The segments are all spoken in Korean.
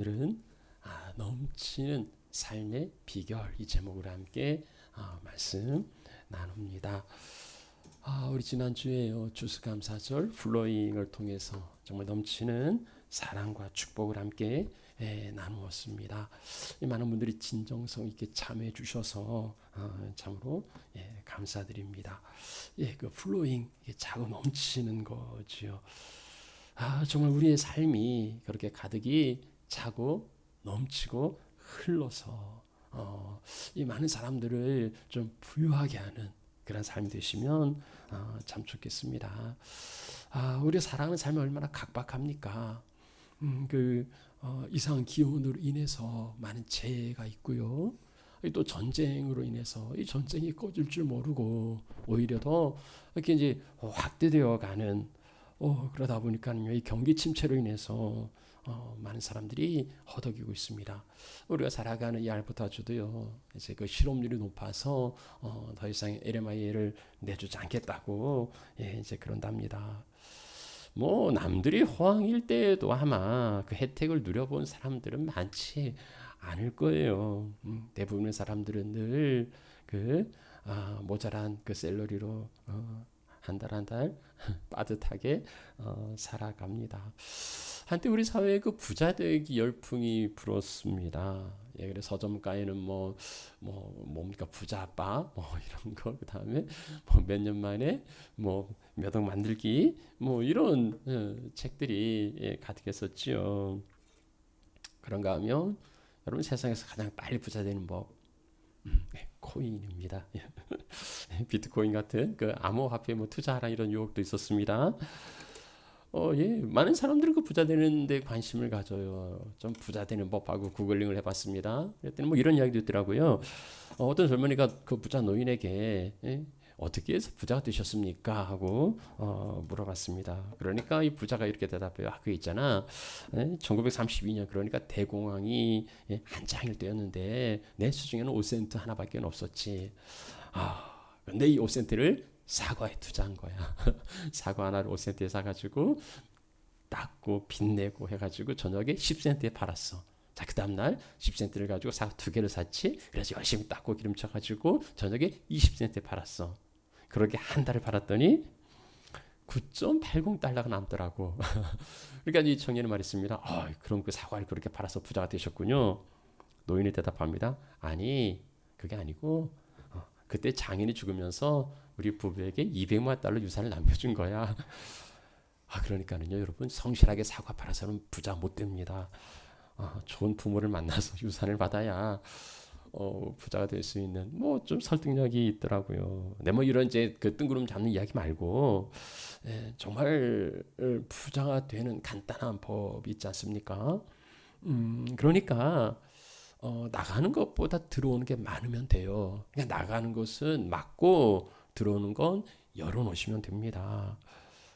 오늘은 넘치는 삶의 비결 이 제목으로 함께 말씀 나눕니다. 우리 지난주에 주수감사절 플로잉을 통해서 정말 넘치는 사랑과 축복을 함께 나누었습니다. 많은 분들이 진정성 있게 참여해 주셔서 참으로 감사드립니다. 그 플로잉 자고 넘치는 거지요. 정말 우리의 삶이 그렇게 가득이 차고 넘치고 흘러서 이 많은 사람들을 좀 부유하게 하는 그런 삶이 되시면 참 좋겠습니다. 우리가 살아가는 삶이 얼마나 각박합니까? 이상한 기온으로 인해서 많은 재해가 있고요. 또 전쟁으로 인해서 이 전쟁이 꺼질 줄 모르고 오히려 더 이렇게 이제 확대되어 가는 그러다 보니까요, 이 경기 침체로 인해서 많은 사람들이 허덕이고 있습니다. 우리가 살아가는 이 알부타주도요, 이제 그 실업률이 높아서 더 이상 LMI를 내주지 않겠다고 이제 그런답니다. 뭐 남들이 호황일 때에도 아마 그 혜택을 누려본 사람들은 많지 않을 거예요. 대부분의 사람들은 늘 모자란 그 샐러리로 한 달 한 달 빠듯하게 살아갑니다. 한때 우리 사회에 그 부자 되기 열풍이 불었습니다. 그래서 서점가에는 뭡니까 부자빠 이런 거, 그 다음에 몇 년 만에 몇 억 만들기 이런 책들이 가득했었지요. 그런가 하면 여러분, 세상에서 가장 빨리 부자 되는 법 코인입니다. 비트코인 같은 그 암호화폐 투자하라 이런 유혹도 있었습니다. 많은 사람들은 그 부자 되는데 관심을 가져요. 좀 부자 되는 법하고 구글링을 해봤습니다. 그랬더니 이런 이야기도 있더라고요. 어떤 젊은이가 그 부자 노인에게 어떻게 해서 부자가 되셨습니까? 하고 물어봤습니다. 그러니까 이 부자가 이렇게 대답해요. 그게 있잖아. 1932년 그러니까 대공황이 한창일 때였는데 내 수중에는 5센트 하나밖에 없었지. 근데 이 5센트를 사과에 투자한 거야. 사과 하나를 5센트에 사가지고 닦고 빚내고 해가지고 저녁에 10센트에 팔았어. 자, 그 다음날 10센트를 가지고 사과 2개를 샀지. 그래서 열심히 닦고 기름쳐가지고 저녁에 20센트에 팔았어. 그렇게 한 달을 팔았더니 9.80달러가 남더라고. 그러니까 이 청년은 말했습니다. 그럼 그 사과를 그렇게 팔아서 부자가 되셨군요. 노인이 대답합니다. 아니, 그게 아니고 그때 장인이 죽으면서 우리 부부에게 200만 달러 유산을 남겨준 거야. 그러니까는요, 여러분, 성실하게 사과 팔아서는 부자 못 됩니다. 좋은 부모를 만나서 유산을 받아야 부자가 될 수 있는 좀 설득력이 있더라고요. 이런 이제 그 뜬구름 잡는 이야기 말고 정말 부자가 되는 간단한 법이 있지 않습니까? 그러니까 나가는 것보다 들어오는 게 많으면 돼요. 그냥 나가는 것은 막고 들어오는 건 열어놓으시면 됩니다.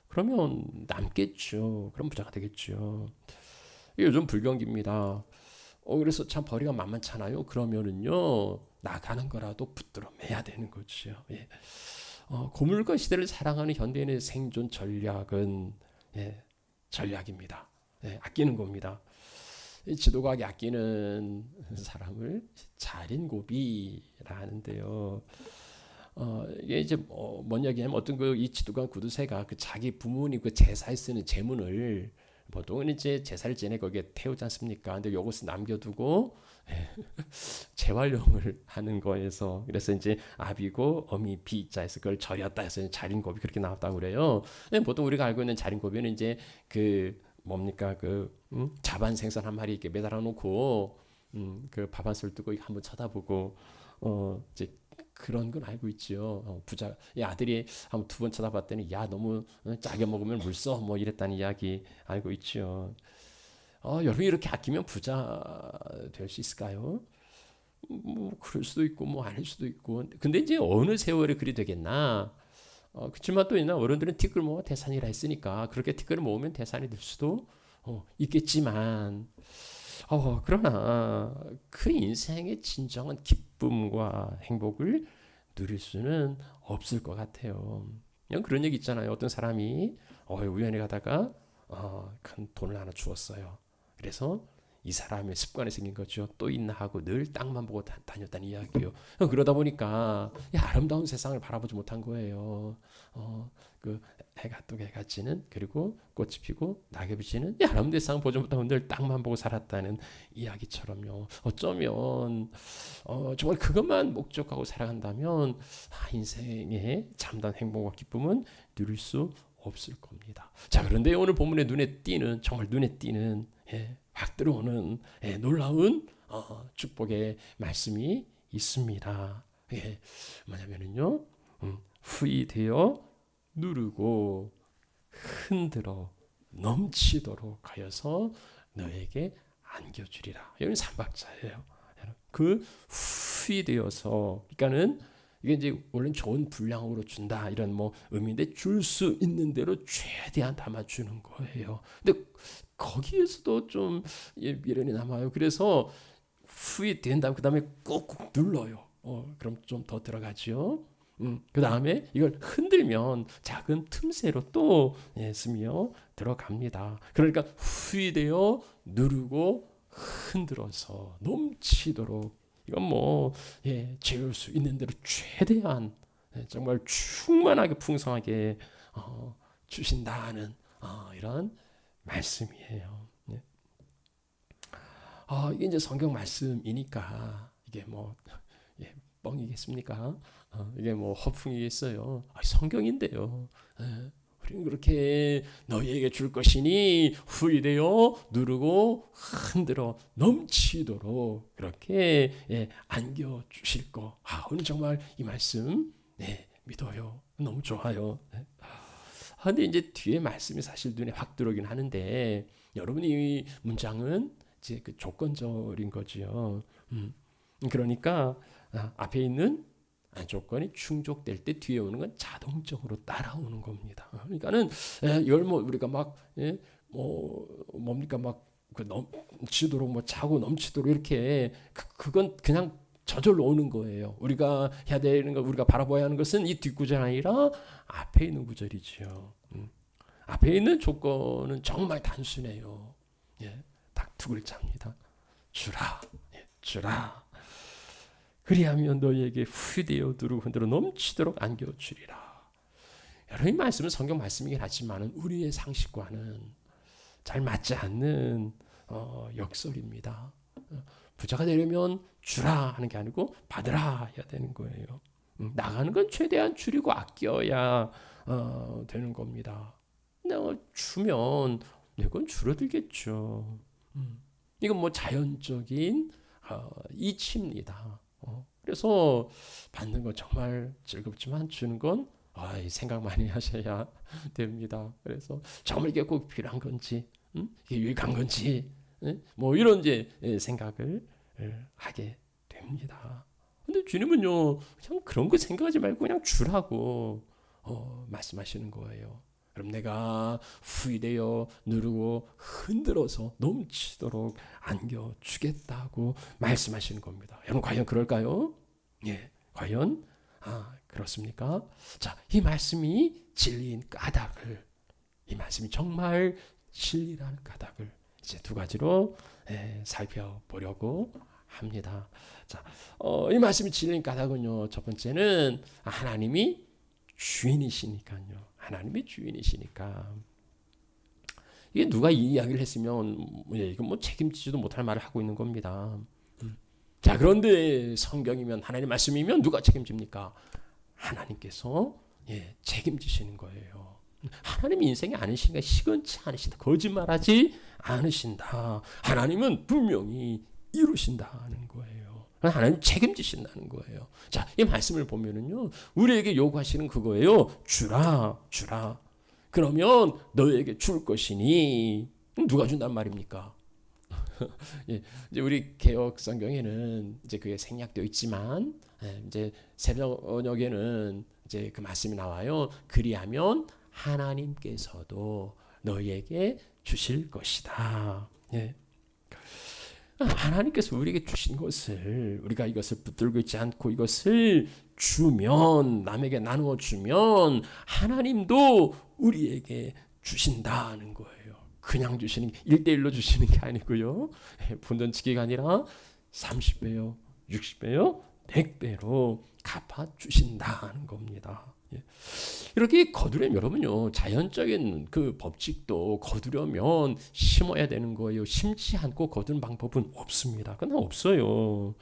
그러면 남겠죠. 그럼 부자가 되겠죠. 요즘 불경기입니다. 그래서 참 벌이가 만만찮아요. 그러면은요, 나가는 거라도 붙들어 매야 되는 거죠. 고물가 시대를 살아가는 현대인의 생존 전략은 전략입니다. 아끼는 겁니다. 지도과학이 아끼는 사람을 자린고비라 하는데요. 이게 이제 뭔 얘기냐면 어떤 이 지도가 구두쇠가 그 자기 부모님 그 제사에 쓰는 제문을 보통은 이제 제사를 지내 거기에 태우지 않습니까? 근데 요것을 남겨두고 재활용을 하는 거에서, 그래서 이제 아비고 어미 비자에서 그걸 절였다 해서 자린고비 그렇게 나왔다고 그래요. 보통 우리가 알고 있는 자린고비는 이제 뭡니까 자반 생선 한 마리 이렇게 매달아 놓고 그 밥 한 술 뜨고 한번 쳐다보고 이제 그런 건 알고 있죠. 부자 아들이 한번 2번 쳐다봤더니 야 너무 짜게 먹으면 물 써 이랬다는 이야기 알고 있죠. 여러분 이렇게 아끼면 부자 될 수 있을까요? 그럴 수도 있고 아닐 수도 있고. 근데 이제 어느 세월에 그리 되겠나? 그렇지만 또 있나 어른들은 티끌 모아 태산이라 했으니까 그렇게 티끌을 모으면 태산이 될 수도 있겠지만 그러나 그 인생의 진정한 기쁨과 행복을 누릴 수는 없을 것 같아요. 그냥 그런 얘기 있잖아요. 어떤 사람이 우연히 가다가 큰 돈을 하나 주었어요. 그래서 이 사람의 습관이 생긴 거죠. 또 있나 하고 늘 땅만 보고 다녔다는 이야기요. 그러다 보니까 이 아름다운 세상을 바라보지 못한 거예요. 그 해가 뜨고 해가 지는, 그리고 꽃이 피고 낙엽이 지는 이 아름다운 세상 보지 못하고 늘 땅만 보고 살았다는 이야기처럼요. 어쩌면 정말 그것만 목적하고 살아간다면 인생의 참다운 행복과 기쁨은 누릴 수 없을 겁니다. 자, 그런데 오늘 본문에 눈에 띄는, 정말 눈에 띄는, 확 들어오는 놀라운 축복의 말씀이 있습니다. 뭐냐면요, 후이 되어 누르고 흔들어 넘치도록 하여서 너에게 안겨주리라. 여기는 삼박자예요. 그 후이 되어서, 그러니까는 이게 이제 원래는 좋은 분량으로 준다 이런 뭐 의미인데, 줄 수 있는 대로 최대한 담아주는 거예요. 근데 거기에서도 좀 미련이 남아요. 그래서 후이 된 다음 그 다음에 꾹꾹 눌러요. 그럼 좀 더 들어가죠. 그 다음에 이걸 흔들면 작은 틈새로 또 스며 들어갑니다. 그러니까 후이되어 누르고 흔들어서 넘치도록, 이건 뭐 채울 수 있는 대로 최대한 정말 충만하게 풍성하게 주신다는 이런 말씀이에요. 이게 이제 성경 말씀이니까 이게 뭐 뻥이겠습니까? 이게 뭐 허풍이겠어요? 성경인데요. 우리는 그렇게 너희에게 줄 것이니 후이되어 누르고 흔들어 넘치도록 그렇게 안겨 주실 거. 오늘 정말 이 말씀 믿어요. 너무 좋아요. 근데 이제 뒤에 말씀이 사실 눈에 확 들어오긴 하는데, 여러분이 이 문장은 이제 그 조건절인 거지요. 그러니까 앞에 있는 조건이 충족될 때 뒤에 오는 건 자동적으로 따라오는 겁니다. 그러니까는 이걸 뭐 우리가 막 뭡니까 막 넘치도록 뭐 차고 넘치도록 이렇게 그건 그냥 저절로 오는 거예요. 우리가 해야 되는 거, 우리가 바라봐야 하는 것은 이 뒷구절 아니라 앞에 있는 구절이죠. 앞에 있는 조건은 정말 단순해요. 딱 두 글자입니다. 주라, 주라. 그리하면 너희에게 후되어 누르고 흔들어 넘치도록 안겨주리라. 여러분, 이 말씀은 성경 말씀이긴 하지만 우리의 상식과는 잘 맞지 않는 역설입니다. 부자가 되려면 주라 하는 게 아니고 받으라 해야 되는 거예요. 나가는 건 최대한 줄이고 아껴야 되는 겁니다. 내가 주면 이건 줄어들겠죠. 이건 뭐 자연적인 이치입니다. 그래서 받는 건 정말 즐겁지만 주는 건 생각 많이 하셔야 됩니다. 그래서 정말 이게 꼭 필요한 건지, 이게 유익한 건지, 뭐 이런 이제 생각을 하게 됩니다. 근데 주님은요, 그냥 그런 거 생각하지 말고 그냥 주라고 말씀하시는 거예요. 그럼 내가 후이되어 누르고 흔들어서 넘치도록 안겨주겠다고 말씀하시는 겁니다. 여러분, 과연 그럴까요? 과연 그렇습니까? 자, 이 말씀이 진리인 까닭을, 이 말씀이 정말 진리라는 까닭을 이제 두 가지로 살펴보려고 합니다. 자, 이 말씀이 진리인 까닭은요, 첫 번째는 하나님이 주인이시니까요. 하나님이 주인이시니까. 이게 누가 이 이야기를 했으면 이건 뭐 책임지지도 못할 말을 하고 있는 겁니다. 자, 그런데 성경이면, 하나님 말씀이면 누가 책임집니까? 하나님께서 책임지시는 거예요. 하나님이 인생이 아니신가, 시건치 않으신다, 거짓말하지 않으신다. 하나님은 분명히 이루신다는 거예요. 하나님 책임지신다는 거예요. 자, 이 말씀을 보면은요, 우리에게 요구하시는 그거예요. 주라, 주라. 그러면 너에게 줄 것이니. 누가 준단 말입니까? 이제 우리 개혁 성경에는 이제 그게 생략되어 있지만, 이제 새번역에는 이제 그 말씀이 나와요. 그리하면 하나님께서도 너희에게 주실 것이다. 하나님께서 우리에게 주신 것을, 우리가 이것을 붙들고 있지 않고 이것을 주면, 남에게 나누어 주면 하나님도 우리에게 주신다는 거예요. 그냥 주시는 게 1대1로 주시는 게 아니고요. 분전치기가 아니라 30배요, 60배요, 100배로 갚아주신다는 겁니다. 이렇게 거두려면 여러분요, 자연적인 그 법칙도 거두려면 심어야 되는 거예요. 심지 않고 거두는 방법은 없습니다. 그건 없어요.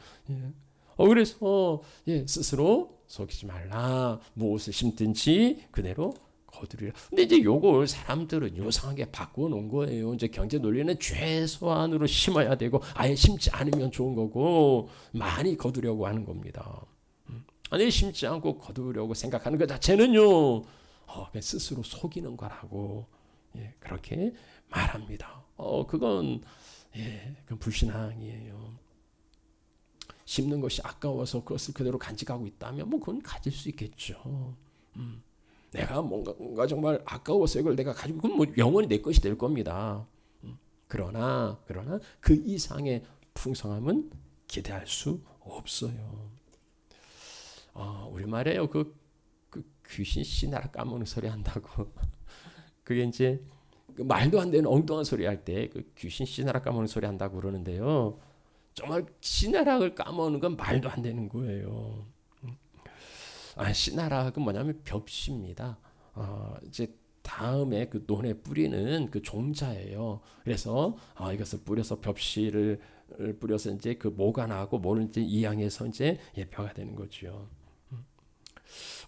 그래서 스스로 속이지 말라. 무엇을 심든지 그대로 거두리라. 근데 이제 요걸 사람들은 요상하게 바꾸어 놓은 거예요. 이제 경제 논리는 최소한으로 심어야 되고 아예 심지 않으면 좋은 거고 많이 거두려고 하는 겁니다. 아니 심지 않고 거두려고 생각하는 것 자체는요, 그냥 스스로 속이는 거라고 그렇게 말합니다. 그건 그건 불신앙이에요. 심는 것이 아까워서 그것을 그대로 간직하고 있다면 뭐 그건 가질 수 있겠죠. 내가 뭔가 정말 아까워서 이걸 내가 가지고 그건 뭐 영원히 내 것이 될 겁니다. 그러나 그 이상의 풍성함은 기대할 수 없어요. 우리말에요. 그 귀신 씨나라 까먹는 소리 한다고. 그게 이제 그 말도 안 되는 엉뚱한 소리 할 때 그 귀신 씨나라 까먹는 소리 한다고 그러는데요. 정말 씨나락을 까먹는 건 말도 안 되는 거예요. 씨나락은 뭐냐면 벽시입니다. 이제 다음에 그 논에 뿌리는 그 종자예요. 그래서 이것을 뿌려서 벽시를 뿌려서 이제 그 모가 나고 모를 이제 이양해서 이제 벼가 되는 거죠.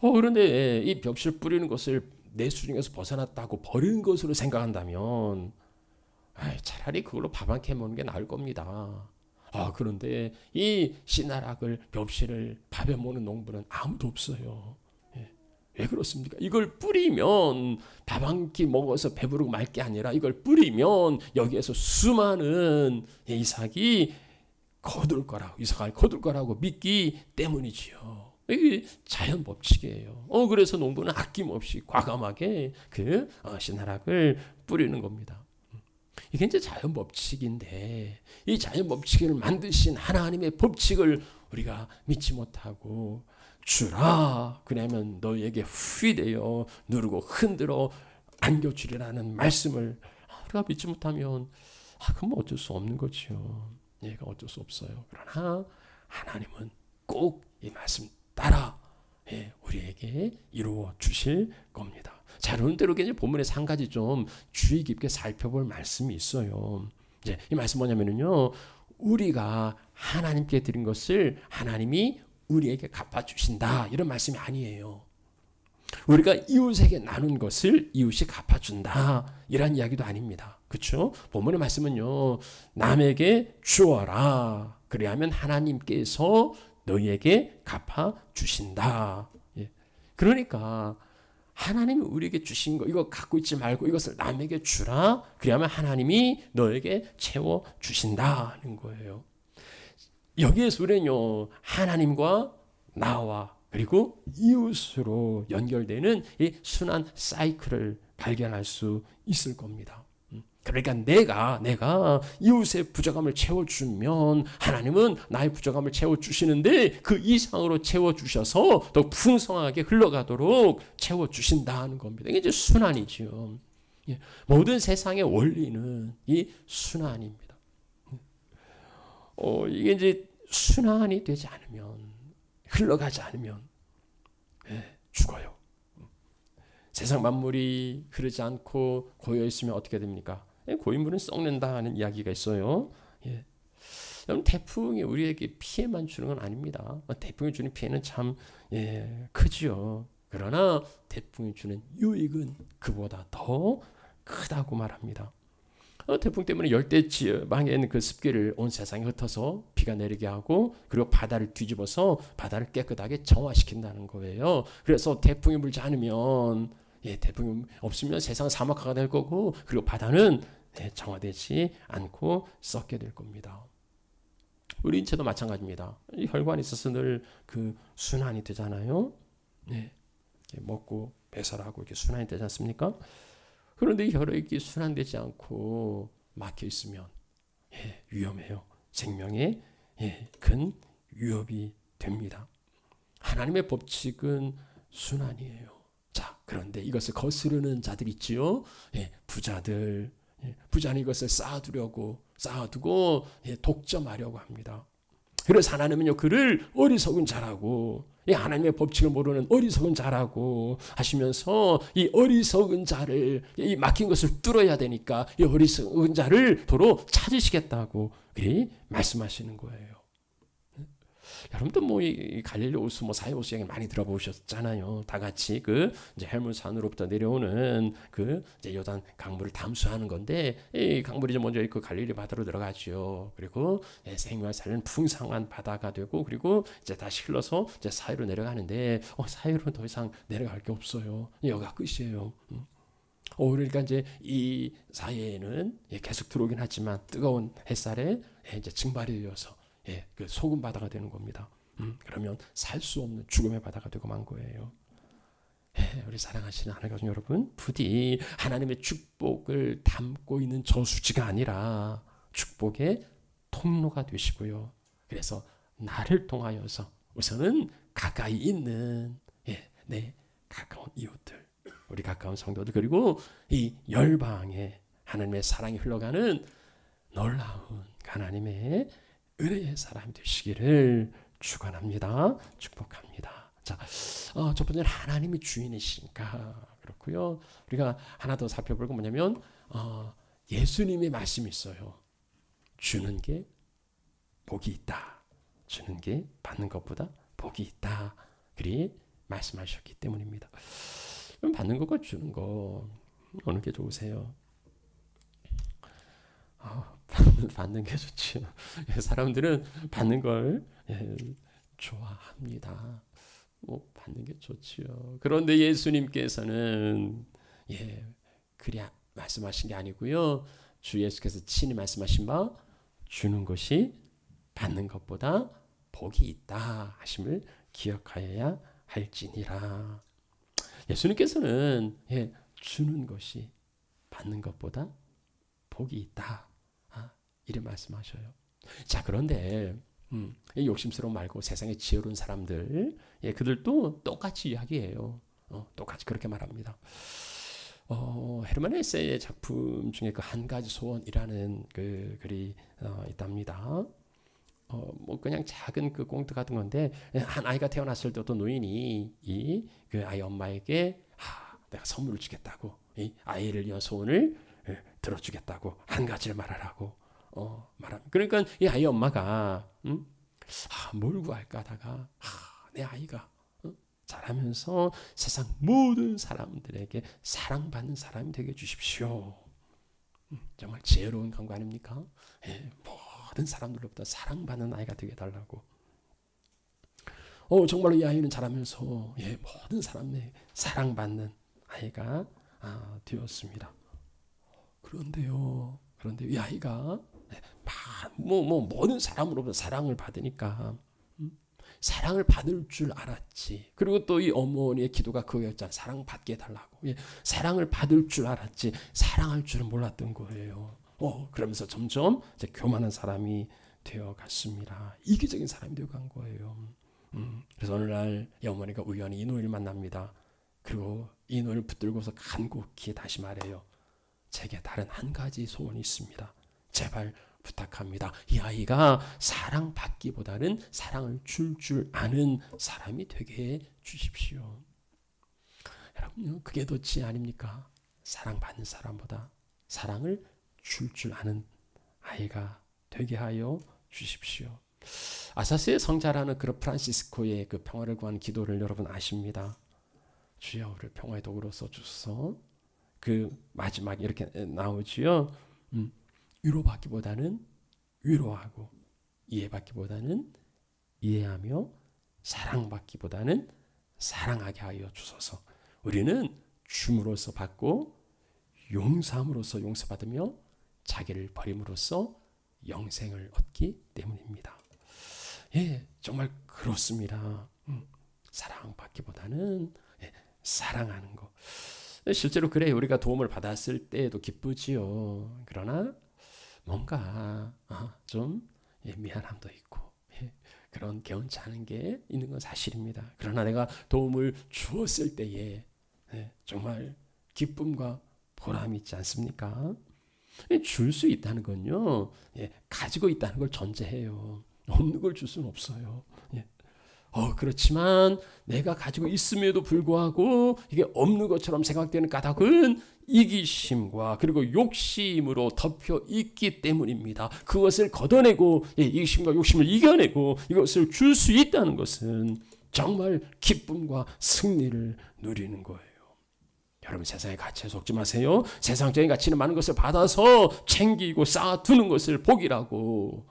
그런데 이 벽시를 뿌리는 것을 내 수중에서 벗어났다고 버리는 것으로 생각한다면 차라리 그걸로 밥 한 끼 먹는 게 나을 겁니다. 그런데 이 씨나락을 벽시를 밥에 먹는 농부는 아무도 없어요. 왜 그렇습니까? 이걸 뿌리면 밥 한 끼 먹어서 배부르고 말 게 아니라 이걸 뿌리면 여기에서 수많은 이삭이 이삭을 거둘 거라고 믿기 때문이지요. 이게 자연 법칙이에요. 그래서 농부는 아낌없이 과감하게 그 씨나락을 뿌리는 겁니다. 이게 이제 자연 법칙인데 이 자연 법칙을 만드신 하나님의 법칙을 우리가 믿지 못하고 주라 그러면 너에게 후히되어 누르고 흔들어 안겨주리라는 말씀을 우리가 믿지 못하면 그건 어쩔 수 없는 거죠. 얘가 어쩔 수 없어요. 그러나 하나님은 꼭 이 말씀 따라 우리에게 이루어 주실 겁니다. 자, 그런대로 이제 본문에서 한 가지 좀 주의 깊게 살펴볼 말씀이 있어요. 이제 이 말씀 뭐냐면요, 우리가 하나님께 드린 것을 하나님이 우리에게 갚아주신다 이런 말씀이 아니에요. 우리가 이웃에게 나눈 것을 이웃이 갚아준다 이런 이야기도 아닙니다. 그렇죠? 본문의 말씀은요, 남에게 주어라 그리하면 하나님께서 너희에게 갚아주신다. 그러니까 하나님이 우리에게 주신 거 이거 갖고 있지 말고 이것을 남에게 주라 그리하면 하나님이 너에게 채워주신다는 거예요. 여기에서 우리는요, 하나님과 나와 그리고 이웃으로 연결되는 이 순환 사이클을 발견할 수 있을 겁니다. 그러니까 내가 이웃의 부족함을 채워주면 하나님은 나의 부족함을 채워주시는데 그 이상으로 채워주셔서 더 풍성하게 흘러가도록 채워주신다는 겁니다. 이게 이제 순환이죠. 모든 세상의 원리는 이 순환입니다. 이게 이제 순환이 되지 않으면 흘러가지 않으면 죽어요. 세상 만물이 흐르지 않고 고여 있으면 어떻게 됩니까? 고인물은 썩는다 하는 이야기가 있어요. 여러분 태풍이 우리에게 피해만 주는 건 아닙니다. 태풍이 주는 피해는 참 크지요. 그러나 태풍이 주는 유익은 그보다 더 크다고 말합니다. 태풍 때문에 열대 지방에 있는 그 습기를 온 세상에 흩어서 비가 내리게 하고 그리고 바다를 뒤집어서 바다를 깨끗하게 정화시킨다는 거예요. 그래서 태풍이 불지 않으면 태풍이 없으면 세상은 사막화가 될 거고 그리고 바다는 정화되지 않고 썩게 될 겁니다. 우리 인체도 마찬가지입니다. 혈관에 있어서 늘 그 순환이 되잖아요. 먹고 배설하고 이렇게 순환이 되지 않습니까? 그런데 혈액이 순환되지 않고 막혀 있으면 위험해요. 생명에 큰 위협이 됩니다. 하나님의 법칙은 순환이에요. 자, 그런데 이것을 거스르는 자들 있지요. 부자들, 부자는 이것을 쌓아두고 독점하려고 합니다. 그래서 하나님은요, 그를 어리석은 자라고, 이 하나님의 법칙을 모르는 어리석은 자라고 하시면서 이 어리석은 자를, 이 막힌 것을 뚫어야 되니까 이 어리석은 자를 도로 찾으시겠다고 말씀하시는 거예요. 여러분도 이 갈릴리 호수, 사해 호수 얘기 많이 들어보셨잖아요. 다 같이 이제 헬문산으로부터 내려오는 이제 요단 강물을 담수하는 건데, 이 강물이 이제 먼저 갈릴리 바다로 들어가죠. 그리고 생명을 살리는 풍성한 바다가 되고, 그리고 이제 다시 흘러서 이제 사해로 내려가는데, 사해로는 더 이상 내려갈 게 없어요. 여기가 끝이에요. 그러니까 이제 이 사해에는 계속 들어오긴 하지만 뜨거운 햇살에 이제 증발이 되어서 그 소금 바다가 되는 겁니다. 그러면 살 수 없는 죽음의 바다가 되고 만 거예요. 우리 사랑하시는 하나님 여러분, 부디 하나님의 축복을 담고 있는 저수지가 아니라 축복의 통로가 되시고요. 그래서 나를 통하여서 우선은 가까이 있는 내 가까운 이웃들, 우리 가까운 성도들, 그리고 이 열방에 하나님의 사랑이 흘러가는 놀라운 하나님의 은혜의 사람 되시기를 축원합니다. 축복합니다. 자, 첫 번째는 하나님이 주인이시니까 그렇고요. 우리가 하나 더 살펴볼 건 뭐냐면 예수님의 말씀이 있어요. 주는 게 복이 있다. 주는 게 받는 것보다 복이 있다. 그리 말씀하셨기 때문입니다. 그럼 받는 것과 주는 거 어느 게 좋으세요? 받는 게 좋죠. 사람들은 받는 걸 좋아합니다. 받는 게 좋지요. 그런데 예수님께서는 그리 말씀하신 게 아니고요. 주 예수께서 친히 말씀하신 바 주는 것이 받는 것보다 복이 있다 하심을 기억하여야 할지니라. 예수님께서는 주는 것이 받는 것보다 복이 있다. 이런 말씀하셔요. 자, 그런데 욕심스러운 말고 세상에 지혜로운 사람들, 그들도 똑같이 이야기해요. 똑같이 그렇게 말합니다. 헤르만 헤세의 작품 중에 그 한 가지 소원이라는 그 글이 있답니다. 그냥 작은 그 꽁트 같은 건데, 한 아이가 태어났을 때 어떤 노인이 그 아이 엄마에게 내가 선물을 주겠다고, 이 아이를 위한 소원을 들어주겠다고 한 가지를 말하라고 말합니다. 그러니까 이 아이 엄마가 뭘 구할까 하다가 내 아이가 자라면서 세상 모든 사람들에게 사랑받는 사람이 되게 해주십시오. 정말 지혜로운 간구 아닙니까? 모든 사람들로부터 사랑받는 아이가 되게 해달라고. 정말로 이 아이는 자라면서 모든 사람에게 사랑받는 아이가 되었습니다. 그런데요, 이 아이가 모든 사람으로부터 사랑을 받으니까 사랑을 받을 줄 알았지. 그리고 또 이 어머니의 기도가 그거였잖아. 사랑받게 해달라고. 사랑을 받을 줄 알았지. 사랑할 줄은 몰랐던 거예요. 그러면서 점점 이제 교만한 사람이 되어갔습니다. 이기적인 사람이 되어간 거예요. 그래서 어느 날 이 어머니가 우연히 이 노인을 만납니다. 그리고 이 노인을 붙들고서 간곡히 다시 말해요. 제게 다른 한 가지 소원이 있습니다. 제발 부탁합니다. 이 아이가 사랑받기보다는 사랑을 줄 아는 사람이 되게 해 주십시오. 여러분, 그게 더 지혜 아닙니까? 사랑받는 사람보다 사랑을 줄 아는 아이가 되게 하여 주십시오. 아사스의 성자라는 그 프란시스코의 그 평화를 구하는 기도를 여러분 아십니다. 주여 우리를 평화의 도구로 써주소서. 그 마지막 이렇게 나오지요. 위로받기보다는 위로하고, 이해받기보다는 이해하며, 사랑받기보다는 사랑하게 하여 주소서. 우리는 줌으로써 받고 용서함으로써 용서받으며 자기를 버림으로써 영생을 얻기 때문입니다. 정말 그렇습니다. 사랑받기보다는 사랑하는 거. 실제로 그래 우리가 도움을 받았을 때에도 기쁘지요. 그러나 뭔가 좀 미안함도 있고 그런 개운치 않은 게 있는 건 사실입니다. 그러나 내가 도움을 주었을 때에 정말 기쁨과 보람이 있지 않습니까? 줄 수 있다는 건요, 가지고 있다는 걸 전제해요. 없는 걸 줄 수는 없어요. 그렇지만 내가 가지고 있음에도 불구하고 이게 없는 것처럼 생각되는 까닭은 이기심과 그리고 욕심으로 덮여 있기 때문입니다. 그것을 걷어내고 이기심과 욕심을 이겨내고 이것을 줄 수 있다는 것은 정말 기쁨과 승리를 누리는 거예요. 여러분, 세상의 가치에 속지 마세요. 세상적인 가치는 많은 것을 받아서 챙기고 쌓아두는 것을 복이라고,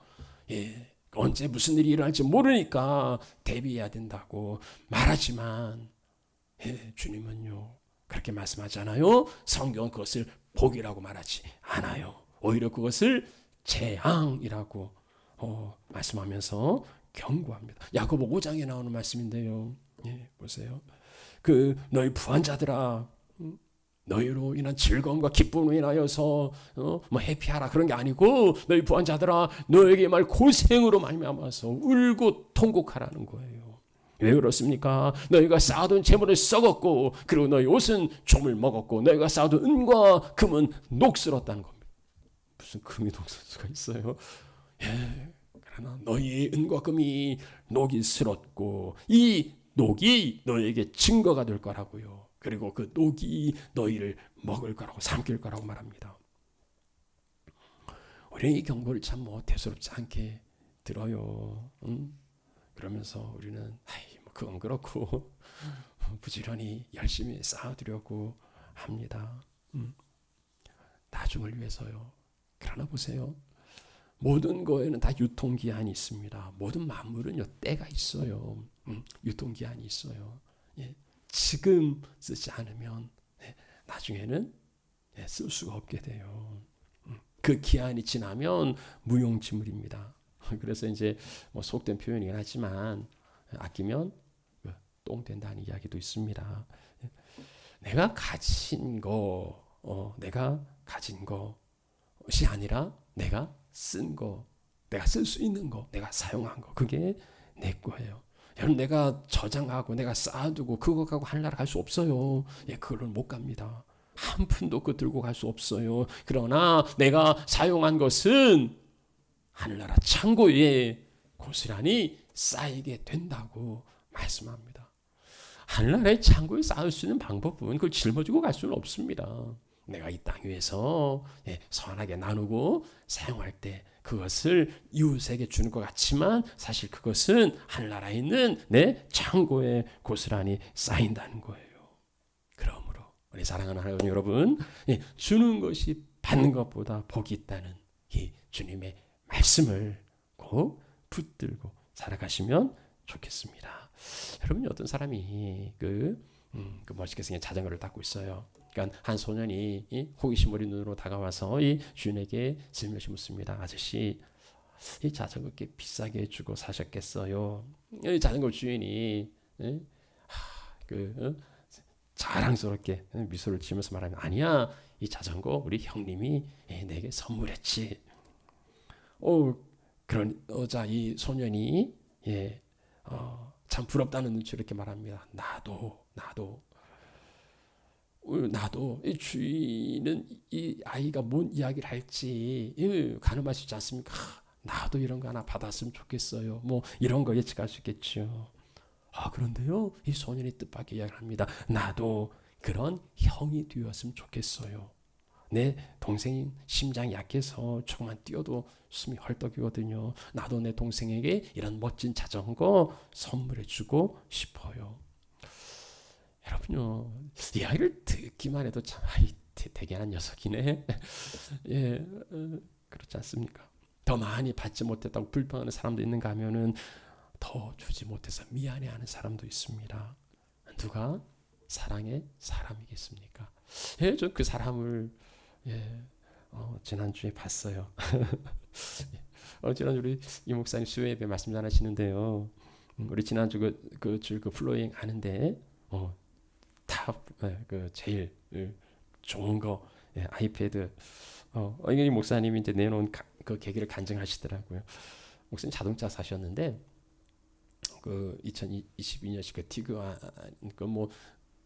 언제 무슨 일이 일어날지 모르니까 대비해야 된다고 말하지만, 주님은요 그렇게 말씀하잖아요. 성경은 그것을 복이라고 말하지 않아요. 오히려 그것을 재앙이라고 말씀하면서 경고합니다. 야고보 5장에 나오는 말씀인데요. 보세요. 너희 부한 자들아, 너희로 인한 즐거움과 기쁨으로 인하여서 뭐 해피하라 그런 게 아니고, 너희 부한 자들아 너에게 말 고생으로 말미암아서 울고 통곡하라는 거예요. 왜 그렇습니까? 너희가 쌓아둔 재물을 썩었고, 그리고 너희 옷은 좀을 먹었고, 너희가 쌓아둔 은과 금은 녹슬었다는 겁니다. 무슨 금이 녹슬 수가 있어요? 그러나 너희 은과 금이 녹이 슬었고, 이 녹이 너희에게 증거가 될 거라고요. 그리고 그 녹이 너희를 먹을 거라고, 삼킬 거라고 말합니다. 우리는 이 경고를 참 대수롭지 않게 들어요. 그러면서 우리는 그건 그렇고 부지런히 열심히 쌓아두려고 합니다. 나중을 위해서요. 그러나 보세요. 모든 거에는 다 유통기한이 있습니다. 모든 만물은요 때가 있어요. 유통기한이 있어요. 지금 쓰지 않으면 나중에는 쓸 수가 없게 돼요. 그 기한이 지나면 무용지물입니다. 그래서 이제 속된 표현이긴 하지만 아끼면 똥 된다는 이야기도 있습니다. 내가 가진 내가 가진 것이 아니라 내가 쓴 거, 내가 쓸 수 있는 거, 내가 사용한 거, 그게 내 거예요. 여러분, 내가 저장하고 내가 쌓아두고 그거 갖고 하늘나라 갈 수 없어요. 그걸 못 갑니다. 한 푼도 그 들고 갈 수 없어요. 그러나 내가 사용한 것은 하늘나라 창고에 고스란히 쌓이게 된다고 말씀합니다. 하늘나라의 창고에 쌓을 수 있는 방법은 그걸 짊어지고 갈 수는 없습니다. 내가 이 땅 위에서 선하게 나누고 사용할 때 그것을 이웃에게 주는 것 같지만 사실 그것은 하늘나라에 있는 내 창고에 고스란히 쌓인다는 거예요. 그러므로 우리 사랑하는 하나님 여러분, 주는 것이 받는 것보다 복이 있다는 이 주님의 말씀을 꼭 붙들고 살아가시면 좋겠습니다. 여러분, 어떤 사람이 그 멋있게 생긴 자전거를 타고 있어요. 그러니까 한 소년이 호기심 어린 눈으로 다가와서 이 주인에게 슬며시 묻습니다. 아저씨, 이 자전거 꽤 비싸게 주고 사셨겠어요? 이 자전거 주인이 자랑스럽게 미소를 지으면서 말하면, 아니야, 이 자전거 우리 형님이 내게 선물했지. 그러자 이 소년이 참 부럽다는 눈치로 이렇게 말합니다. 나도 이 주인은 이 아이가 뭔 이야기를 할지 가늠하시지 않습니까? 나도 이런 거 하나 받았으면 좋겠어요. 뭐 이런 거 예측할 수 있겠죠. 그런데요, 이 소년이 뜻밖의 이야기를 합니다. 나도 그런 형이 되었으면 좋겠어요. 내 동생이 심장이 약해서 조금만 뛰어도 숨이 헐떡이거든요. 나도 내 동생에게 이런 멋진 자전거 선물해주고 싶어요. 여러분요, 이 아이를 듣기만 해도 참 대견한 녀석이네. 그렇지 않습니까? 더 많이 받지 못했다고 불평하는 사람도 있는가 하면은 더 주지 못해서 미안해하는 사람도 있습니다. 누가 사랑의 사람이겠습니까? 저 그 사람을 지난주에 봤어요. 지난주 우리 이 목사님 수요 예배 말씀 전하시는데요. 우리 지난주 그 플로잉 하는데 제일 좋은 거 아이패드 이 목사님이 이제 내놓은 그 계기를 간증하시더라고요. 목사님 자동차 사셨는데 그 2022년식 그 티그와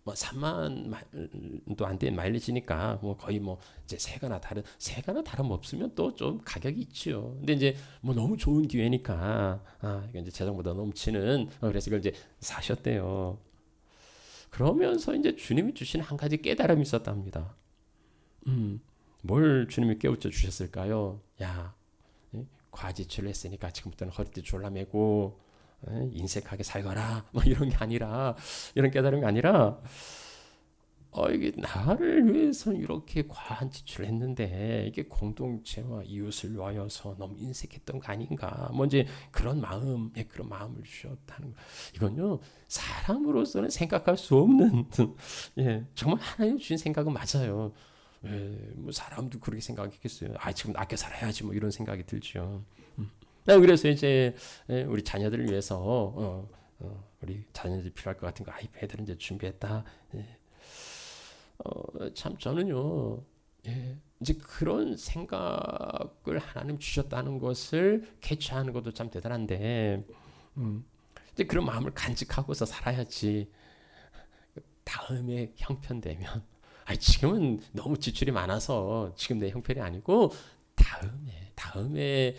뭐 3만도 안 된 마일리지니까 뭐 거의 뭐 이제 세가나 다름 없으면 또 좀 가격이 있죠. 근데 이제 뭐 너무 좋은 기회니까 이거 이제 재정보다 넘치는 그래서 이걸 이제 사셨대요. 그러면서 이제 주님이 주신 한 가지 깨달음이 있었답니다. 뭘 주님이 깨우쳐 주셨을까요? 야, 과지출을 했으니까 지금부터는 허리띠 졸라매고 인색하게 살거라. 뭐 이런 게 아니라 이런 깨달음이 아니라 이게 나를 위해서 이렇게 과한 지출을 했는데 이게 공동체와 이웃을 위하여서 너무 인색했던 거 아닌가? 뭐 이제 그런 마음, 그런 마음을 주셨다는 거. 이건요 사람으로서는 생각할 수 없는 정말 하나님 주신 생각은 맞아요. 뭐 사람도 그렇게 생각했겠어요. 지금 아껴 살아야지 뭐 이런 생각이 들죠. 그래서 이제 우리 자녀들을 위해서 우리 자녀들이 필요할 것 같은 거 아이패드를 이제 준비했다. 참 저는요 이제 그런 생각을 하나님 주셨다는 것을 캐치하는 것도 참 대단한데 이제 그런 마음을 간직하고서 살아야지 다음에 형편되면 지금은 너무 지출이 많아서 지금 내 형편이 아니고 다음에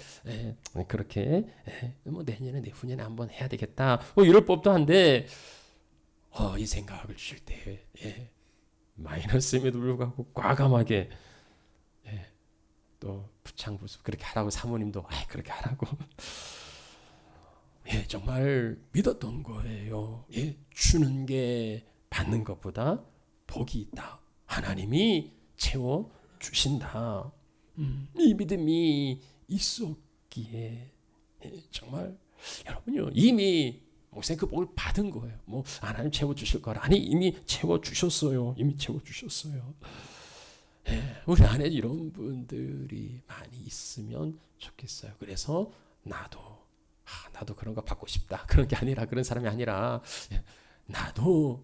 그렇게 뭐 내년에 내후년에 한번 해야 되겠다 뭐 이럴 법도 한데 이 생각을 주실 때 마이너스임에도 불구하고 과감하게 또 부창부수 그렇게 하라고 사모님도 그렇게 하라고 정말 믿었던 거예요. 주는 게 받는 것보다 복이 있다. 하나님이 채워 주신다. 이 믿음이 있었기에 정말 여러분요 이미 목사님 그 복을 받은 거예요. 뭐 하나님 채워 주실 거라 아니 이미 채워 주셨어요. 이미 채워 주셨어요. 우리 안에 이런 분들이 많이 있으면 좋겠어요. 그래서 나도 그런 거 받고 싶다. 그런 게 아니라 그런 사람이 아니라 나도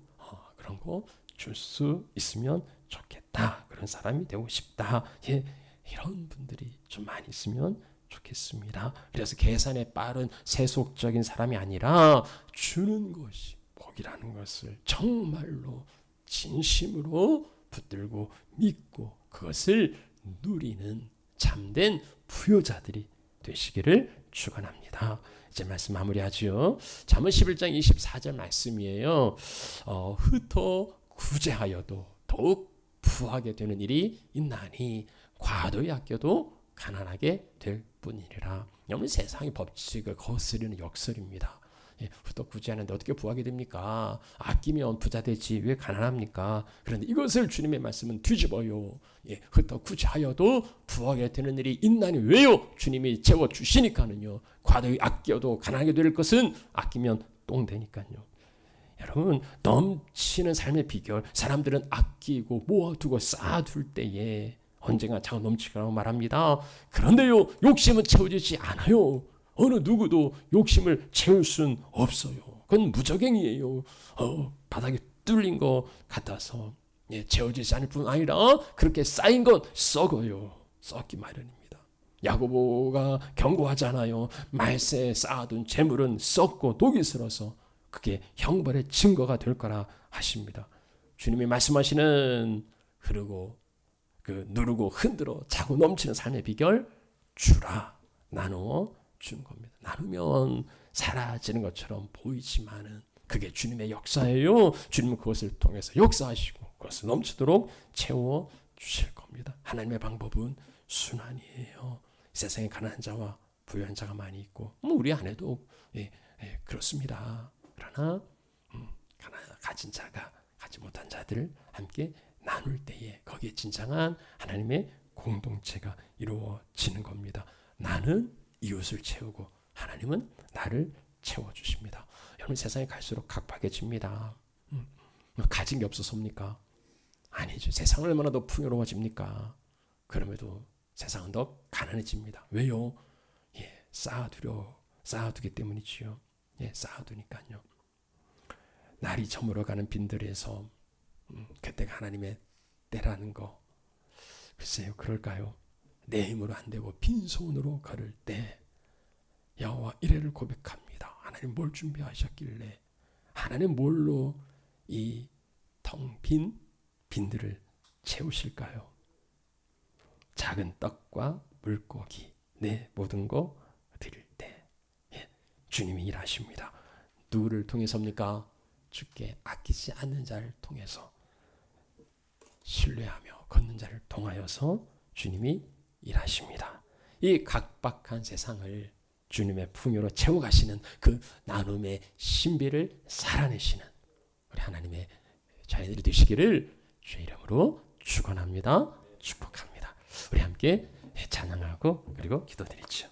그런 거 줄 수 있으면 좋겠다. 그런 사람이 되고 싶다. 이런 분들이 좀 많이 있으면 좋겠습니다. 그래서 계산에 빠른 세속적인 사람이 아니라 주는 것이 복이라는 것을 정말로 진심으로 붙들고 믿고 그것을 누리는 참된 부요자들이 되시기를 축원합니다. 이제 말씀 마무리하죠. 잠언 11장 24절 말씀이에요. 흩어 구제하여도 더욱 부하게 되는 일이 있나니 과도히 아껴도 가난하게 될 뿐이니라. 여러분 세상의 법칙을 거스르는 역설입니다. 흩어 구제하는데 어떻게 부하게 됩니까? 아끼면 부자 되지 왜 가난합니까? 그런데 이것을 주님의 말씀은 뒤집어요. 흩어 구제하여도 부하게 되는 일이 있나니 왜요? 주님이 채워주시니까는요. 과도히 아껴도 가난하게 될 것은 아끼면 똥 되니까요. 여러분 넘치는 삶의 비결 사람들은 아끼고 모아두고 쌓아둘 때에 언젠가 차가 넘치라고 말합니다. 그런데요 욕심은 채워지지 않아요. 어느 누구도 욕심을 채울 순 없어요. 그건 무적행이에요. 바닥에 뚫린 것 같아서 채워지지 않을 뿐 아니라 그렇게 쌓인 건 썩어요. 썩기 마련입니다. 야고보가 경고하잖아요. 말세에 쌓아둔 재물은 썩고 독이 슬어서 그게 형벌의 증거가 될 거라 하십니다. 주님이 말씀하시는 흐르고 누르고 흔들어 차고 넘치는 삶의 비결 주라 나누어 주는 겁니다. 나누면 사라지는 것처럼 보이지만은 그게 주님의 역사예요. 주님은 그것을 통해서 역사하시고 그것을 넘치도록 채워 주실 겁니다. 하나님의 방법은 순환이에요. 세상에 가난한 자와 부유한 자가 많이 있고 우리 안에도 그렇습니다. 그러나 가진 자가 가지 못한 자들 함께 나눌 때에 거기에 진정한 하나님의 공동체가 이루어지는 겁니다. 나는 이웃을 채우고 하나님은 나를 채워주십니다. 여러분 세상에 갈수록 각박해집니다. 가진 게 없어서입니까? 아니죠. 세상은 얼마나 더 풍요로워집니까? 그럼에도 세상은 더 가난해집니다. 왜요? 쌓아두기 때문이지요. 쌓아두니까요. 날이 저물어가는 빈들에서 그때가 하나님의 때라는 거 글쎄요 그럴까요? 내 힘으로 안 되고 빈손으로 걸을 때 여호와 이레를 고백합니다. 하나님 뭘 준비하셨길래 하나님 뭘로 이 텅 빈 빈들을 채우실까요? 작은 떡과 물고기 내 모든 거 드릴 때 주님이 일하십니다. 누구를 통해서입니까? 주께 아끼지 않는 자를 통해서, 신뢰하며 걷는 자를 통하여서 주님이 일하십니다. 이 각박한 세상을 주님의 풍요로 채워가시는 그 나눔의 신비를 살아내시는 우리 하나님의 자녀들이 되시기를 주의 이름으로 축원합니다. 축복합니다. 우리 함께 찬양하고 그리고 기도드리죠.